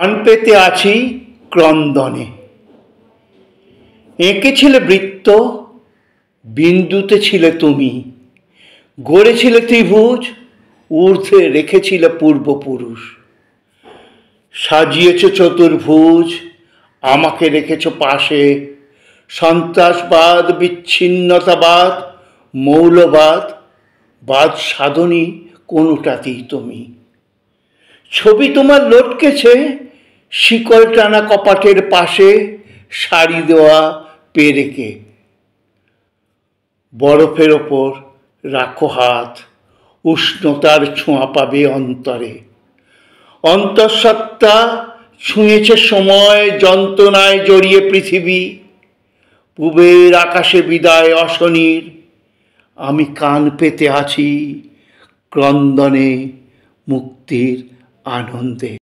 প্রাণ পেতে আছি ক্রন্দনে। এঁকেছিলে বৃত্ত, বিন্দুতে ছিলে তুমি, গড়েছিলে ত্রিভুজ, ঊর্ধ্বে রেখেছিলে পূর্বপুরুষ। সাজিয়েছ চতুর্ভুজ, আমাকে রেখেছ পাশে। সন্ত্রাসবাদ, বিচ্ছিন্নতাবাদ, মৌলবাদ, বাদ সাধনী কোনোটাতেই তুমি। ছবি তোমার লটকেছে শিকল টানা কপাটের পাশে, সারি দেওয়া পেরেকে। বরফের ওপর রাখো হাত, উষ্ণতার ছোঁয়া পাবে অন্তরে। অন্তঃসত্ত্বা ছুঁয়েছে সময়, যন্ত্রণায় জড়িয়ে পৃথিবী। পূবের আকাশে বিদায় অশনির, আমি কান পেতে আছি ক্রন্দনে মুক্তির আনন্দে।